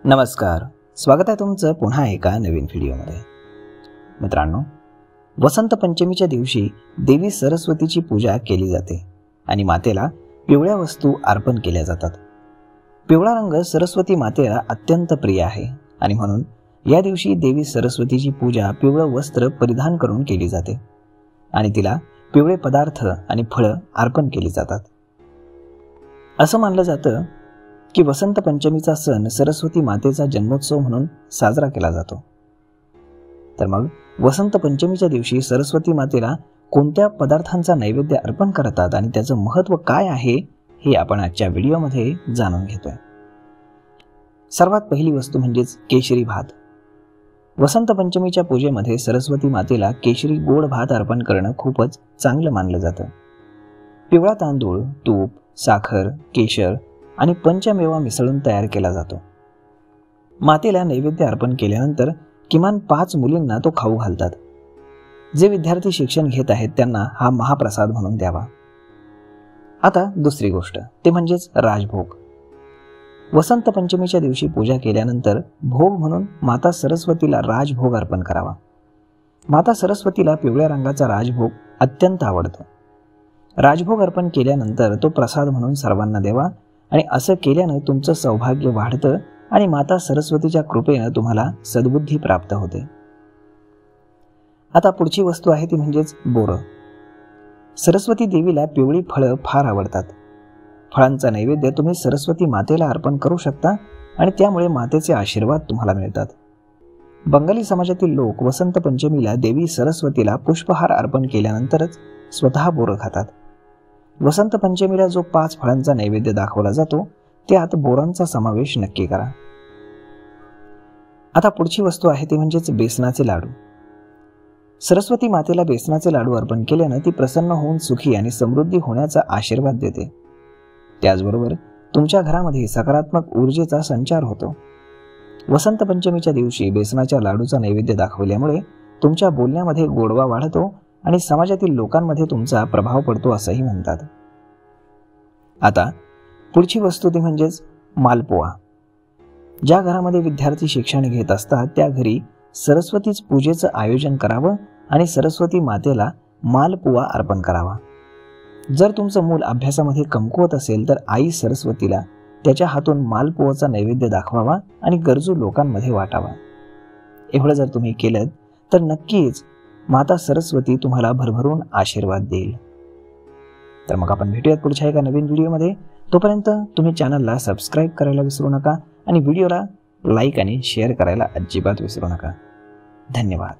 नमस्कार, स्वागत आहे तुमचं पुन्हा एका नवीन व्हिडिओमध्ये। मित्रांनो, वसंत पंचमीच्या दिवशी देवी सरस्वतीची पूजा केली जाते आणि मातेला पिवळ्या वस्तू अर्पण केल्या जातात। पिवळा रंग सरस्वती मातेला अत्यंत प्रिय आहे आणि म्हणून या दिवशी देवी सरस्वतीची पूजा पिवळं वस्त्र परिधान करून केली जाते आणि तिला पिवळे पदार्थ आणि फळं अर्पण केली जातात। असं मानलं जातं की वसंत पंचमीचा सण सरस्वती मातेचा जन्मोत्सव म्हणून साजरा केला जातो। तर मग वसंत पंचमीच्या दिवशी सरस्वती मातेला कोणत्या पदार्थांचा नैवेद्य अर्पण करतात आणि त्याचं महत्त्व काय आहे हे आपण आजच्या व्हिडिओमध्ये जाणून घेतोय। सर्वात पहिली वस्तू म्हणजेच केशरी भात। वसंत पंचमीच्या पूजेमध्ये सरस्वती मातेला केशरी गोड भात अर्पण करणं खूपच चांगलं मानलं जातं। पिवळा तांदूळ, तूप, साखर, केशर आणि पंचमेवा मिसळून तयार केला जातो। मातेला नैवेद्य अर्पण केल्यानंतर किमान 5 मुलींना तो खाऊ घालतात। जे विद्यार्थी शिक्षण घेत आहेत त्यांना हा महाप्रसाद म्हणून द्यावा। आता दुसरी गोष्ट ते म्हणजेच राजभोग। वसंत पंचमीच्या दिवशी पूजा केल्यानंतर भोग म्हणून माता सरस्वतीला राजभोग अर्पण करावा। माता सरस्वतीला पिवळ्या रंगाचा राजभोग अत्यंत आवडतो। राजभोग अर्पण केल्यानंतर तो प्रसाद म्हणून सर्वांना द्यावा आणि असं केल्यानं तुमचं सौभाग्य वाढतं आणि माता सरस्वतीच्या कृपेनं तुम्हाला सद्बुद्धी प्राप्त होते। आता पुढची वस्तू आहे ती म्हणजेच बोरं। सरस्वती देवीला पिवळी फळं फार आवडतात। फळांचा नैवेद्य तुम्ही सरस्वती मातेला अर्पण करू शकता आणि त्यामुळे मातेचे आशीर्वाद तुम्हाला मिळतात। बंगाली समाजातील लोक वसंत पंचमीला देवी सरस्वतीला पुष्पहार अर्पण केल्यानंतरच स्वतः बोरं खातात। वसंत पंचमीला जो 5 फळांचा नैवेद्य दाखवला जातो त्यात बोरांचा समावेश नक्की करा। आता पुढची वस्तू आहे ती म्हणजेच बेसनाचे लाडू। सरस्वती मातेला बेसनाचे लाडू अर्पण केल्यानं ती प्रसन्न होऊन सुखी आणि समृद्धी होण्याचा आशीर्वाद देते। त्याचबरोबर तुमच्या घरामध्ये सकारात्मक ऊर्जेचा संचार होतो। वसंत पंचमीच्या दिवशी बेसनाच्या लाडूचा नैवेद्य दाखवल्यामुळे तुमच्या बोलण्यामध्ये गोडवा वाढतो आणि समाजातील लोकांमध्ये तुमचा प्रभाव पडतो असंही म्हणतात। आता पुढची वस्तू ती म्हणजेच मालपुआ। ज्या घरामध्ये विद्यार्थी शिक्षण घेत असतात त्या घरी सरस्वतीच पूजेचं आयोजन करावं आणि सरस्वती मातेला मालपुआ अर्पण करावा। जर तुमचं मूल अभ्यासामध्ये कमकुवत असेल तर आई सरस्वतीला त्याच्या हातून मालपुआचा नैवेद्य दाखवावा आणि गरजू लोकांमध्ये वाटावा। एवढं जर तुम्ही केलं तर नक्कीच माता सरस्वती तुम्हाला भरभरून आशीर्वाद देईल। तर मग आपण भेटूयात पुढच्या एका नवीन व्हिडिओमध्ये। तोपर्यंत तुम्ही चॅनलला सबस्क्राईब करायला विसरू नका आणि व्हिडिओला लाईक आणि शेअर करायला अजिबात विसरू नका। धन्यवाद।